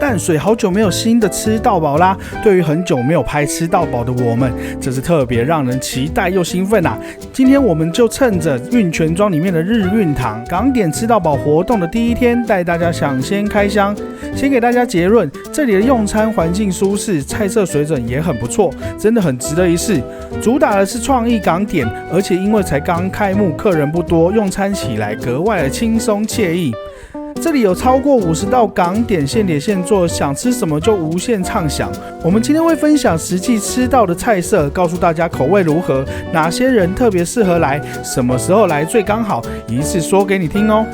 淡水好久没有新的吃到饱啦！对于很久没有拍吃到饱的我们，这是特别让人期待又兴奋啊！今天我们就趁着运泉庄里面的日运堂港点吃到饱活动的第一天，带大家抢先开箱。先给大家结论，这里的用餐环境舒适，菜色水准也很不错，真的很值得一试。主打的是创意港点，而且因为才刚开幕，客人不多，用餐起来格外的轻松惬意。这里有超过50道港点现点现做，想吃什么就无限畅享。我们今天会分享实际吃到的菜色，告诉大家口味如何，哪些人特别适合来，什么时候来最刚好，一次说给你听哦。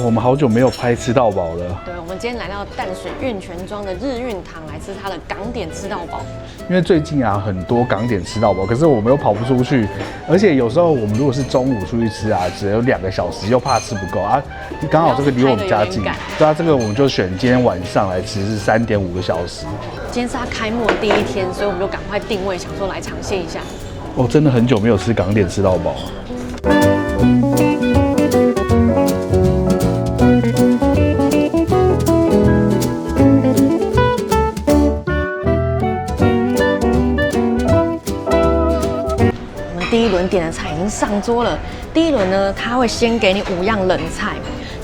我们好久没有拍吃到饱了。对，我们今天来到淡水运泉庄的日运堂来吃它的港点吃到饱。因为最近啊，很多港点吃到饱，可是我们又跑不出去，而且有时候我们如果是中午出去吃啊，只有2个小时，又怕吃不够啊。刚好这个离我们家近，对啊，这个我们就选今天晚上来吃，是3.5个小时。今天是它开幕的第一天，所以我们就赶快定位，想说来尝鲜一下。真的很久没有吃港点吃到饱。第一轮点的菜已经上桌了。第一轮呢，它会先给你5样冷菜。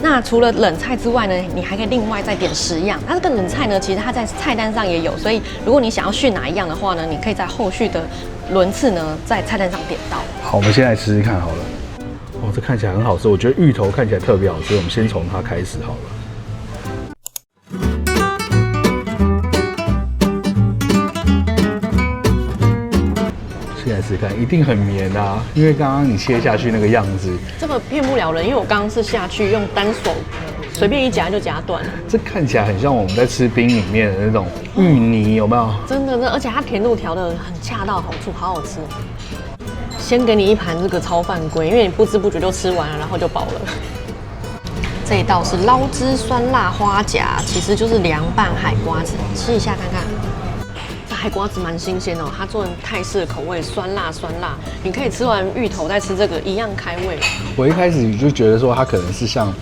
那除了冷菜之外呢，你还可以另外再点10样。那这个冷菜呢，其实它在菜单上也有，所以如果你想要续哪一样的话呢，你可以在后续的轮次呢，在菜单上点到。好，我们先来吃吃看好了。这看起来很好吃，我觉得芋头看起来特别好吃，我们先从它开始好了。试试看，一定很绵啊！因为刚刚你切下去那个样子，这个骗不了人，因为我刚刚是下去用单手随便一夹就夹断了。这看起来很像我们在吃冰里面的那种芋泥，有没有？真的，而且它甜度调得很恰到好处，好好吃。先给你一盘这个超饭龟，因为你不知不觉就吃完了，然后就饱了。这一道是捞汁酸辣花甲，其实就是凉拌海瓜子，吃一下看看。海瓜子蛮新鲜哦，它做成泰式的口味，酸辣。你可以吃完芋头再吃这个，一样开胃。我一开始就觉得说它可能是像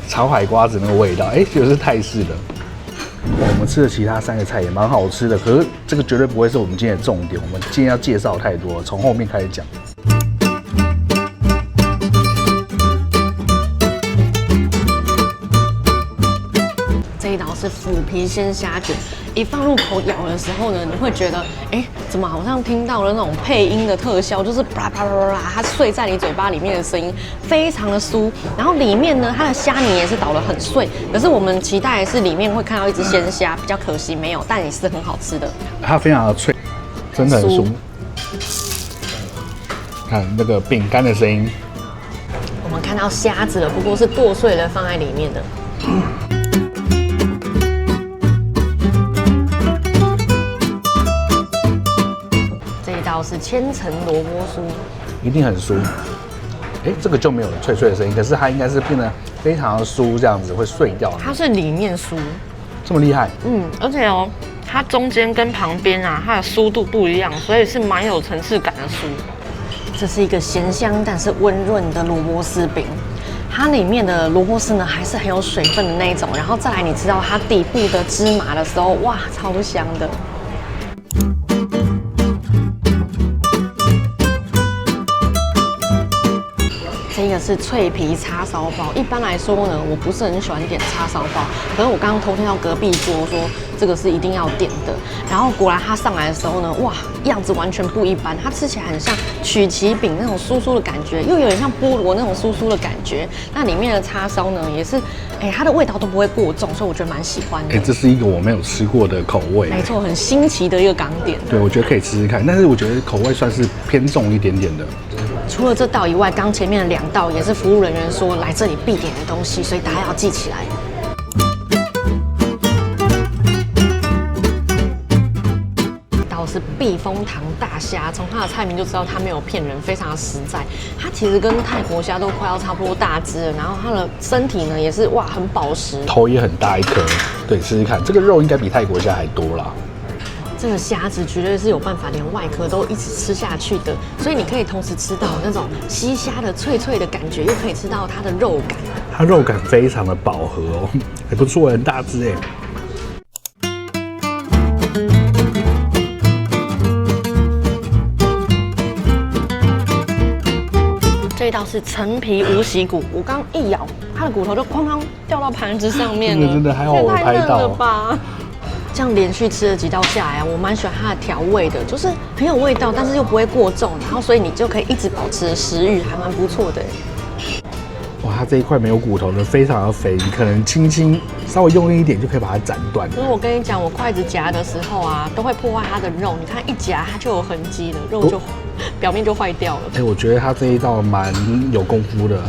炒海瓜子那个味道，结果是泰式的。我们吃的其他3个菜也蛮好吃的，可是这个绝对不会是我们今天的重点。我们今天要介绍太多了，从后面开始讲。这一道是腐皮鲜虾卷，一放入口咬的时候呢，你会觉得，怎么好像听到了那种配音的特效，就是啪啪啪啪，它碎在你嘴巴里面的声音，非常的酥。然后里面呢，它的虾泥也是捣得很碎，可是我们期待的是里面会看到一只鲜虾，比较可惜没有，但也是很好吃的。它非常的脆，真的很酥。看那个饼干的声音。我们看到虾子了，不过是剁碎了放在里面的。是千层萝卜酥，一定很酥。这个就没有脆脆的声音，可是它应该是变得非常的酥，这样子会碎掉。它是里面酥，这么厉害？而且它中间跟旁边啊，它的酥度不一样，所以是蛮有层次感的酥。这是一个咸香但是温润的萝卜丝饼，它里面的萝卜丝呢还是很有水分的那一种，然后再来你吃到它底部的芝麻的时候，哇，超香的。这个是脆皮叉烧包。一般来说呢，我不是很喜欢点叉烧包，可是我刚刚偷听到隔壁桌说这个是一定要点的。然后果然它上来的时候呢，哇，样子完全不一般，它吃起来很像曲奇饼那种酥酥的感觉，又有点像菠萝那种酥酥的感觉。那里面的叉烧呢，也是，它的味道都不会过重，所以我觉得蛮喜欢的。这是一个我没有吃过的口味。没错，很新奇的一个港点。对，我觉得可以吃吃看，但是我觉得口味算是偏重一点点的。除了这道以外，刚前面的2道也是服务人员说来这里必点的东西，所以大家要记起来。道是避风塘大虾，从它的菜名就知道它没有骗人，非常的实在。它其实跟泰国虾都快要差不多大只了，然后它的身体呢也是哇很饱实，头也很大一颗。对，试试看，这个肉应该比泰国虾还多啦。这个虾子绝对是有办法连外壳都一起吃下去的，所以你可以同时吃到那种西虾的脆脆的感觉，又可以吃到它的肉感。它肉感非常的饱和哦，还不错，很大只哎。这一道是陈皮无脊骨，我刚一咬，它的骨头就哐哐掉到盘子上面了，真的还好我拍到了吧？这样连续吃了几道下来，我蛮喜欢它的调味的，就是很有味道，但是又不会过重，然后所以你就可以一直保持食欲，还蛮不错的。哇，它这一块没有骨头的，非常的肥，你可能轻轻稍微用力一点就可以把它斩断。所以我跟你讲，我筷子夹的时候啊，都会破坏它的肉。你看一夹它就有痕迹了，肉就表面就坏掉了。哎，我觉得它这一道蛮有功夫的。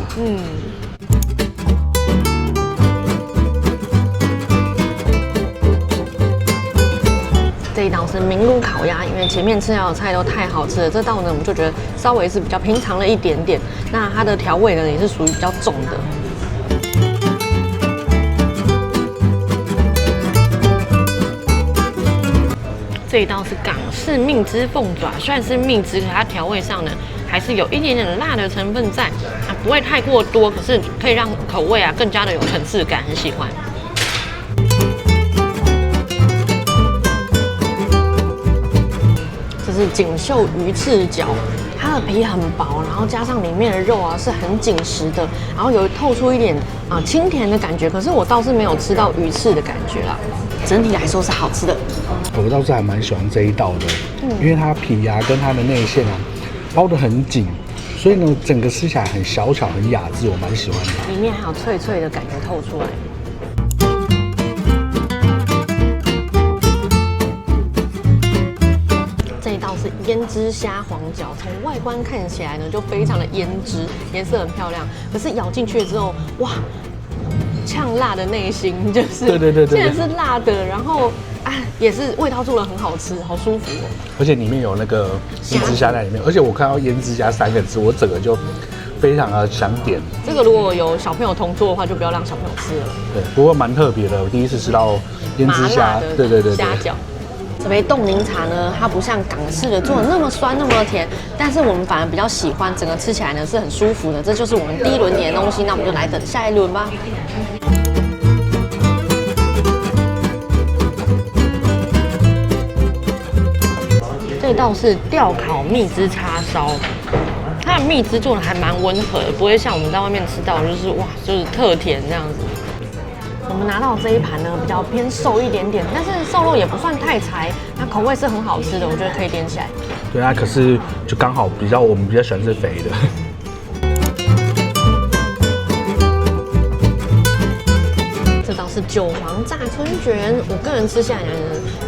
这一道是明炉烤鸭，因为前面吃到的菜都太好吃了，这道呢我们就觉得稍微是比较平常了一点点。那它的调味呢也是属于比较重的。这一道是港式蜜汁凤爪，虽然是蜜汁，可它调味上呢还是有一点点辣的成分在，不会太过多，可是可以让口味啊更加的有层次感，很喜欢。这是锦绣鱼翅饺，它的皮很薄，然后加上里面的肉啊是很紧实的，然后有透出一点清甜的感觉，可是我倒是没有吃到鱼翅的感觉啦。整体来说是好吃的。我倒是还蛮喜欢这一道的，因为它皮啊跟它的内馅啊包得很紧，所以呢整个吃起来很小巧很雅致，我蛮喜欢的。里面还有脆脆的感觉透出来。这一道是胭脂虾黄饺，从外观看起来呢就非常的胭脂，颜色很漂亮，可是咬进去之后，哇！呛辣的内心就是，对，竟然是辣的，然后也是味道做得很好吃，好舒服哦。而且里面有那个胭脂虾在里面，而且我看到胭脂虾3个字，我整个就非常的想点。这个如果有小朋友同桌的话，就不要让小朋友吃了。对，不过蛮特别的，我第一次吃到胭脂虾，对虾饺。这杯冻柠茶呢，它不像港式的做的那么酸那么甜，但是我们反而比较喜欢，整个吃起来呢是很舒服的。这就是我们第一轮点的东西，那我们就来等下一轮吧。这道是吊烤蜜汁叉烧，它的蜜汁做的还蛮温和的，不会像我们在外面吃到就是哇，就是特甜这样子。我们拿到这一盘呢，比较偏瘦一点点，但是瘦肉也不算太柴，那口味是很好吃的，我觉得可以点起来。对啊，可是就刚好我们比较喜欢吃肥的。这道是韭黄炸春卷，我个人吃下来呢，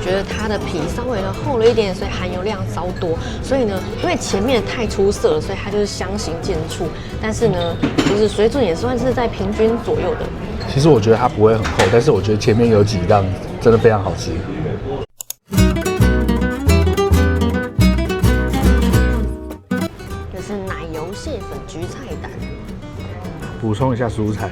觉得它的皮稍微的厚了一点，所以含油量稍多。所以呢，因为前面太出色了，所以它就是相形见绌。但是呢，就是水准也算是在平均左右的。其实我觉得它不会很厚，但是我觉得前面有几样真的非常好吃。这是奶油蟹粉焗菜胆，补充一下蔬菜。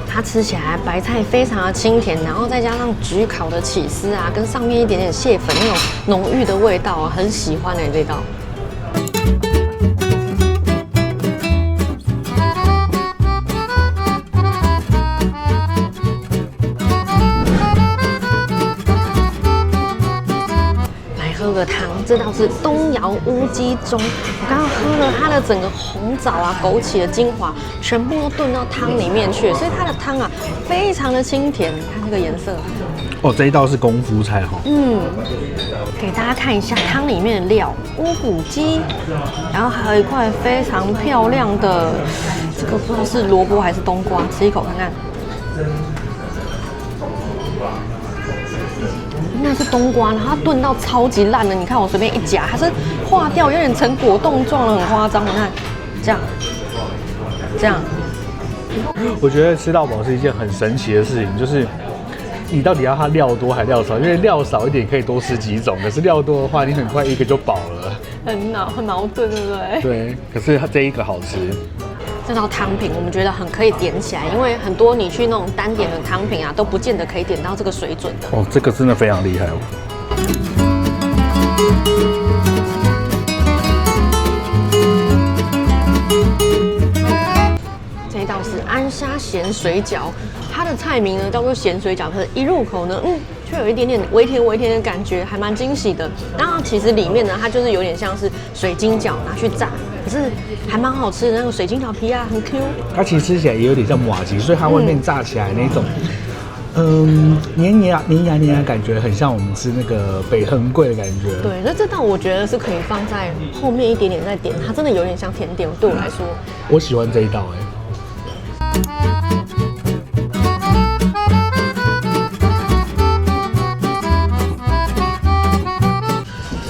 它吃起来白菜非常的清甜，然后再加上焗烤的起司啊，跟上面一点点蟹粉那种浓郁的味道啊，很喜欢这道。喝个汤，这道是东窑乌鸡中。我刚刚喝了它的整个红枣啊、枸杞的精华，全部都炖到汤里面去，所以它的汤啊非常的清甜。看这个颜色。哦，这一道是功夫菜哈。给大家看一下汤里面的料，乌骨鸡，然后还有一块非常漂亮的，这个不知道是萝卜还是冬瓜，吃一口看看。那是冬瓜，然后它炖到超级烂的。你看我随便一夹，它是化掉，有点成果冻状了，很夸张。你看，这样。我觉得吃到饱是一件很神奇的事情，就是你到底要它料多还料少？因为料少一点可以多吃几种，可是料多的话，你很快一个就饱了。很矛盾，对不对？对，可是它这一个好吃。这道汤品我们觉得很可以点起来，因为很多你去那种单点的汤品啊，都不见得可以点到这个水准的。哦，这个真的非常厉害哦。这一道是安虾咸水饺，它的菜名呢叫做咸水饺，可是一入口呢，却有一点点微甜的感觉，还蛮惊喜的。然后其实里面呢，它就是有点像是水晶饺拿去炸，可是还蛮好吃的。那个水晶饺皮啊，很 Q。它其实吃起来也有点像麻糬，所以它外面炸起来那种，黏牙感觉，很像我们吃那个北横柜的感觉。对，那这道我觉得是可以放在后面一点点再点，它真的有点像甜点，对我来说。我喜欢这一道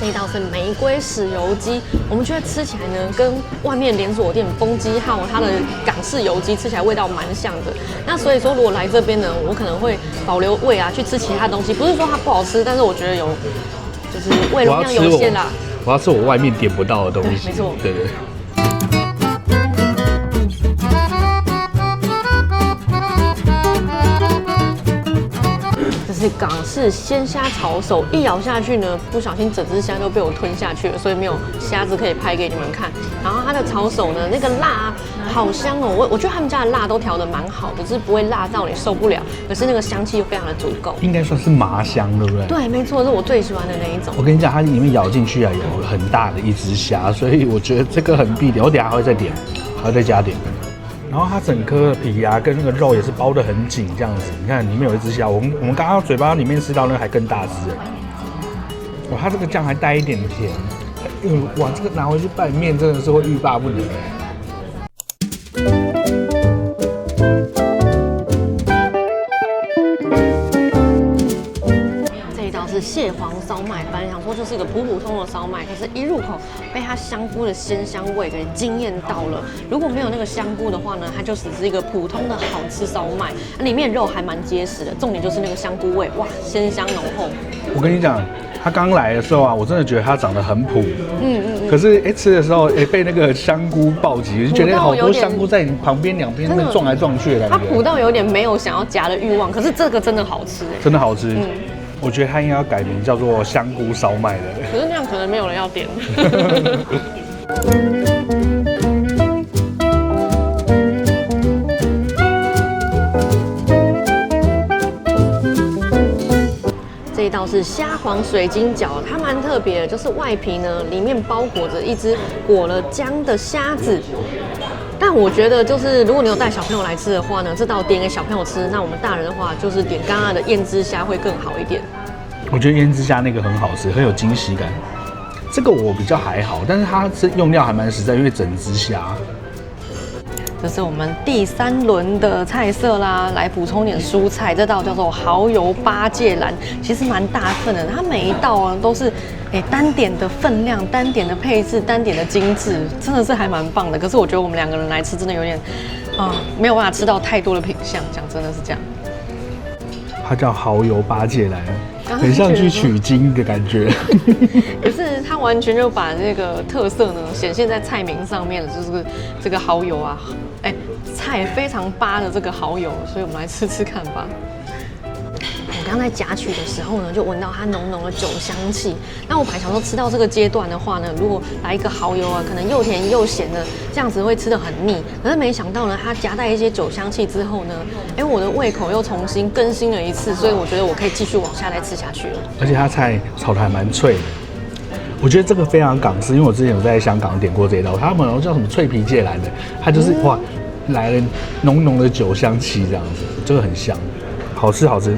这一道是玫瑰豉油鸡，我们觉得吃起来呢，跟外面连锁店丰基号它的港式油鸡吃起来味道蛮像的。那所以说，如果来这边呢，我可能会保留胃啊，去吃其他东西。不是说它不好吃，但是我觉得就是胃容量有限啦。我要吃我外面点不到的东西。没错，对。是港式鲜虾炒手，一咬下去呢，不小心整只虾都被我吞下去了，所以没有虾子可以拍给你们看。然后它的炒手呢，那个辣好香哦，我觉得他们家的辣都调得蛮好的，就是不会辣到你受不了，可是那个香气又非常的足够。应该算是麻香，对不对？对，没错，是我最喜欢的那一种。我跟你讲，它里面咬进去啊，有很大的一只虾，所以我觉得这个很必点。我等一下还会再点，还会再加点。然后它整颗的皮啊，跟那个肉也是包得很紧，这样子。你看里面有一只虾，我们刚刚嘴巴里面吃到那个还更大只。哇，它这个酱还带一点甜。哇，这个拿回去拌面真的是会欲罢不能。是蟹黄烧麦，本来想说就是一个普通的烧麦，可是一入口被它香菇的鲜香味给惊艳到了。如果没有那个香菇的话呢，它就只是一个普通的好吃烧麦，里面肉还蛮结实的，重点就是那个香菇味，哇，鲜香浓厚。我跟你讲，它刚来的时候啊，我真的觉得它长得很普，可是吃的时候被那个香菇暴击，就觉得好多香菇在你旁边两边那边撞来撞去的感觉。它普到有点没有想要夹的欲望，可是这个真的好吃，真的好吃。我觉得它应该要改名叫做香菇烧麦的。可是那样可能没有人要点。这一道是虾黄水晶饺，它蛮特别的，就是外皮呢里面包裹着一只裹了浆的虾子。但我觉得就是如果你有带小朋友来吃的话呢，这道点给小朋友吃，那我们大人的话就是点刚刚的胭脂虾会更好一点。我觉得胭脂虾那个很好吃，很有惊喜感。这个我比较还好，但是它用料还蛮实在，因为整只虾。这是我们第3轮的菜色啦，来补充点蔬菜。这道叫做蚝油八芥兰，其实蛮大份的。它每一道啊都是单点的分量、单点的配置、单点的精致，真的是还蛮棒的。可是我觉得我们2个人来吃，真的有点没有办法吃到太多的品相，讲真的是这样。它叫蚝油八芥兰，很像去取经的感觉。可是它完全就把这个特色呢显现在菜名上面了，就是这个蚝油啊，菜非常扒的这个蚝油，所以我们来吃吃看吧。我刚在夹取的时候呢，就闻到它浓浓的酒香气。那我本来想说吃到这个阶段的话呢，如果来一个蚝油啊，可能又甜又咸的，这样子会吃得很腻。可是没想到呢，它夹带一些酒香气之后呢，我的胃口又重新更新了一次，所以我觉得我可以继续往下再吃下去了。而且它菜炒得还蛮脆的，我觉得这个非常港式，因为我之前有在香港点过这一道，他们叫什么脆皮芥兰的，它就是哇来了浓浓的酒香气这样子，这个很香，好吃好吃。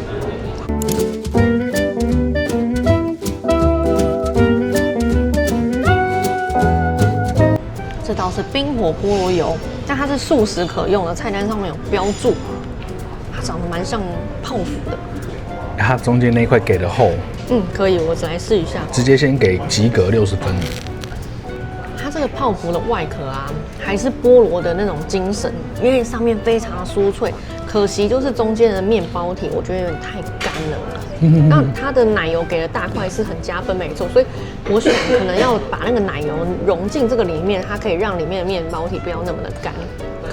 这道是冰火菠萝油，但它是素食可用的，菜单上面有标注，它长得蛮像泡芙的。它中间那一块给的厚，可以，我来试一下。直接先给及格60分。它这个泡芙的外壳啊，还是菠萝的那种精神，因为上面非常的酥脆，可惜就是中间的面包体，我觉得有点太干了。那它的奶油给的大块是很加分，没错，所以我想可能要把那个奶油融进这个里面，它可以让里面的面包体不要那么的干。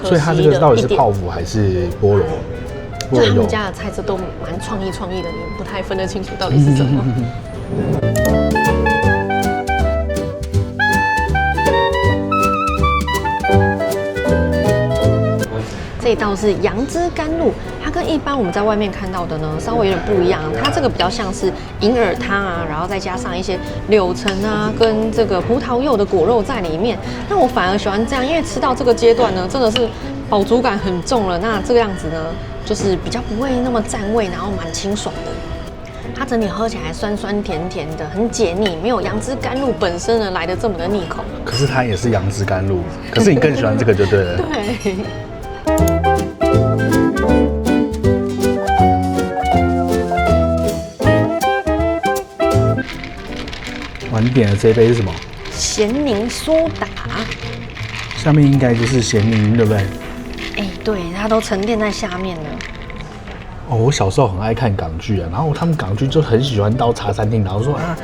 所以它这个到底是泡芙还是菠萝？就他们家的菜色都蛮创意的，你不太分得清楚到底是什么。味道是杨枝甘露，它跟一般我们在外面看到的呢稍微有点不一样。它这个比较像是银耳汤啊，然后再加上一些柳橙啊跟这个葡萄柚的果肉在里面。那我反而喜欢这样，因为吃到这个阶段呢，真的是饱足感很重了。那这个样子呢，就是比较不会那么占味，然后蛮清爽的。它整体喝起来酸酸甜甜的，很解腻，没有杨枝甘露本身呢来的这么的腻口。可是它也是杨枝甘露，可是你更喜欢这个就对了。对。哇，你点的这一杯是什么？咸柠苏打。下面应该就是咸柠，对不对？哎，对，它都沉淀在下面了。哦，我小时候很爱看港剧啊，然后他们港剧就很喜欢到茶餐厅，然后说啊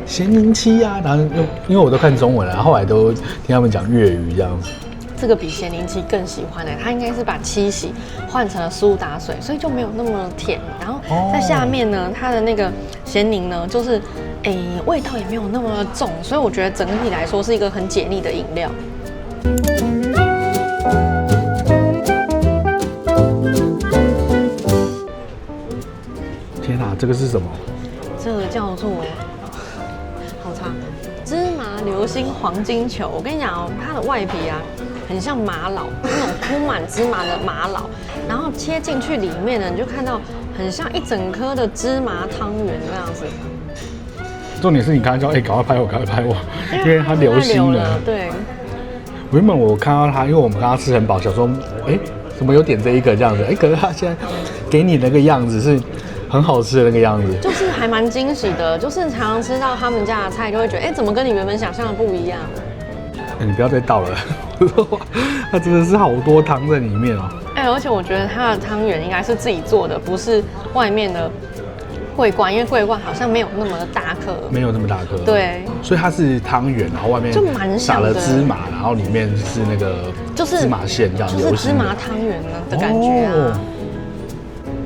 咸柠七啊，然后因为我都看中文了，后来都听他们讲粤语这样子。这个比咸柠七更喜欢的，它应该是把七喜换成了苏打水，所以就没有那么甜。然后在下面呢，它的那个咸柠呢，就是味道也没有那么重，所以我觉得整体来说是一个很解腻的饮料。天哪，这个是什么？这个叫做好长芝麻流心黄金球。我跟你讲哦，它的外皮啊，很像玛瑙，那种铺满芝麻的玛瑙，然后切进去里面呢，你就看到很像一整颗的芝麻汤圆那样子。重点是你刚才说，赶快拍我，赶快拍我，因为它流心了。对。原本我看到它，因为我们刚刚吃很饱，想说，怎么有点这一个这样子？可是它现在给你那个样子是很好吃的那个样子，就是还蛮惊喜的。就是常常吃到他们家的菜，就会觉得，怎么跟你原本想象的不一样？你不要再倒了，它真的是好多汤在里面哦。而且我觉得它的汤圆应该是自己做的，不是外面的桂冠，因为桂冠好像没有那么大颗，没有那么大颗。对，所以它是汤圆，然后外面就蛮撒了芝麻，然后里面是那个芝麻馅这样，就是芝麻汤圆的感觉啊。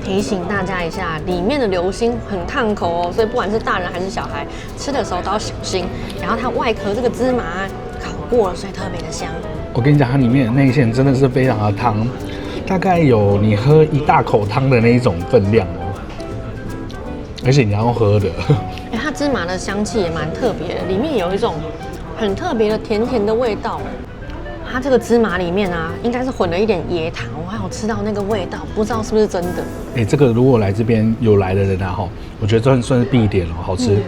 提醒大家一下，里面的流心很烫口哦，所以不管是大人还是小孩，吃的时候都要小心。然后它外壳这个芝麻烤过了，所以特别的香。我跟你讲，它里面的内馅真的是非常的汤，大概有你喝一大口汤的那一种分量哦。而且你要喝的，它芝麻的香气也蛮特别的，里面有一种很特别的甜甜的味道。它这个芝麻里面啊，应该是混了一点椰糖，我还有吃到那个味道，不知道是不是真的。这个如果来这边有来的人啊，我觉得这算是必点哦，好吃。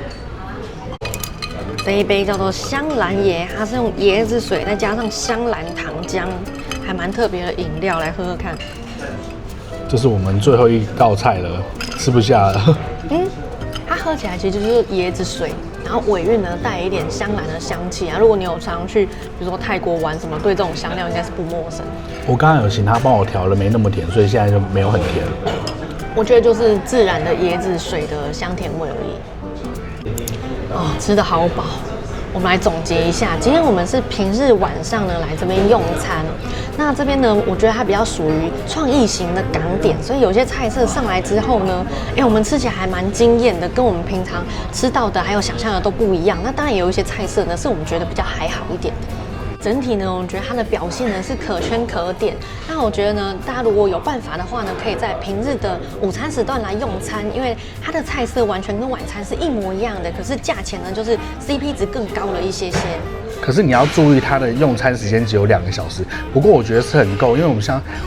这一杯叫做香兰椰，它是用椰子水再加上香兰糖浆，还蛮特别的饮料，来喝喝看。这是我们最后一道菜了，吃不下了。它喝起来其实就是椰子水，然后尾韵呢带一点香兰的香气啊。如果你有常去，比如说泰国玩什么，对这种香料应该是不陌生。我刚刚有请他帮我调了，没那么甜，所以现在就没有很甜。我觉得就是自然的椰子水的香甜味而已。吃得好饱。我们来总结一下，今天我们是平日晚上呢来这边用餐。那这边呢，我觉得它比较属于创意型的港点，所以有些菜色上来之后呢，我们吃起来还蛮惊艳的，跟我们平常吃到的还有想象的都不一样。那当然也有一些菜色呢，是我们觉得比较还好一点的。整体呢，我觉得它的表现呢是可圈可点。那我觉得呢，大家如果有办法的话呢，可以在平日的午餐时段来用餐，因为它的菜色完全跟晚餐是一模一样的，可是价钱呢就是 CP 值更高了一些些。可是你要注意，它的用餐时间只有2个小时。不过我觉得是很够，因为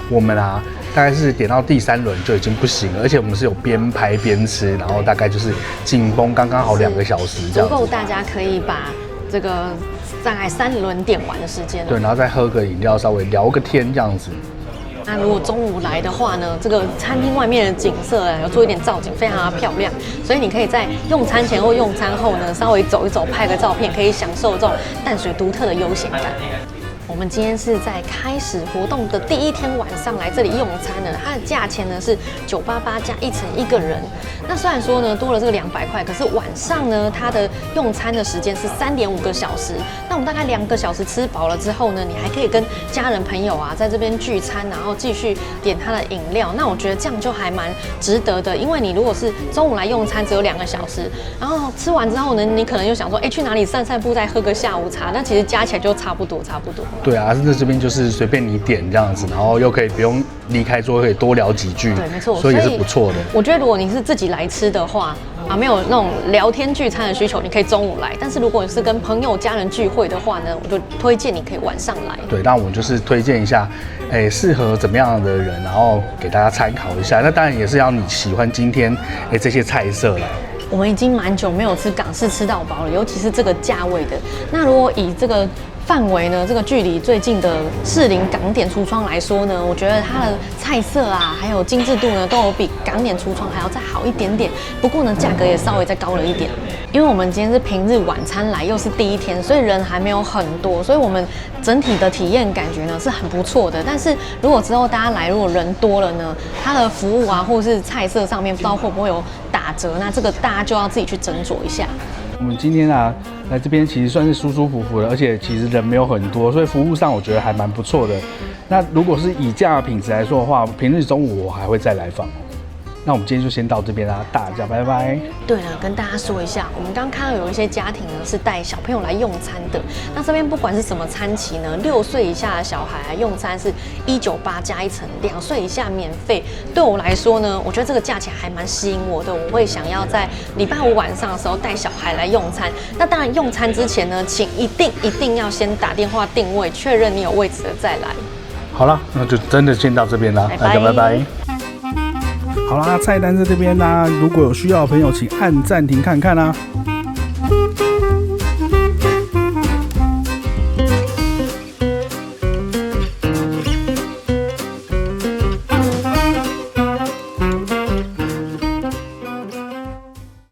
我们啊，大概是点到第3轮就已经不行了，而且我们是有边拍边吃，然后大概就是紧绷刚刚好2个小时这样，足够大家可以把这个大概3轮点完的时间。对，然后再喝个饮料，稍微聊个天这样子。那如果中午来的话呢，这个餐厅外面的景色有做一点造景，非常的漂亮，所以你可以在用餐前或用餐后呢，稍微走一走，拍个照片，可以享受这种淡水独特的悠闲感。我们今天是在开始活动的第1天晚上来这里用餐呢，它的价钱呢是988加1层1个人。那虽然说呢多了这个200块，可是晚上呢它的用餐的时间是3.5个小时。那我们大概2个小时吃饱了之后呢，你还可以跟家人朋友啊在这边聚餐，然后继续点它的饮料。那我觉得这样就还蛮值得的，因为你如果是中午来用餐只有2个小时，然后吃完之后呢，你可能又想说，去哪里散散步，再喝个下午茶，那其实加起来就差不多。对啊，这边就是随便你点这样子，然后又可以不用离开桌，可以多聊几句。对，没错，所以也是不错的。我觉得如果你是自己来吃的话，没有那种聊天聚餐的需求，你可以中午来。但是如果你是跟朋友家人聚会的话呢，我就推荐你可以晚上来。对，那我们就是推荐一下，适合怎么样的人，然后给大家参考一下。那当然也是要你喜欢今天这些菜色啦。我们已经蛮久没有吃港式吃到饱了，尤其是这个价位的。那如果以这个范围呢，这个距离最近的士林港点橱窗来说呢，我觉得它的菜色啊，还有精致度呢，都有比港点橱窗还要再好一点点。不过呢，价格也稍微再高了一点。因为我们今天是平日晚餐来，又是第一天，所以人还没有很多，所以我们整体的体验感觉呢是很不错的。但是如果之后大家来，如果人多了呢，它的服务啊，或是菜色上面不知道会不会有打折，那这个大家就要自己去斟酌一下。我们今天啊来这边其实算是舒舒服服的，而且其实人没有很多，所以服务上我觉得还蛮不错的。那如果是以价品质来说的话，平日中午我还会再来访。那我们今天就先到这边啦，大家拜拜。对了，跟大家说一下，我们刚看到有一些家庭呢是带小朋友来用餐的。那这边不管是什么餐期呢，6岁以下的小孩用餐是198加一层，2岁以下免费。对我来说呢，我觉得这个价钱还蛮吸引我的，我会想要在礼拜5晚上的时候带小孩来用餐。那当然用餐之前呢，请一定要先打电话定位，确认你有位置的再来。好了，那就真的先到这边啦，大家拜拜。好啦，菜单在这边啦，如果有需要的朋友，请按暂停看看啦。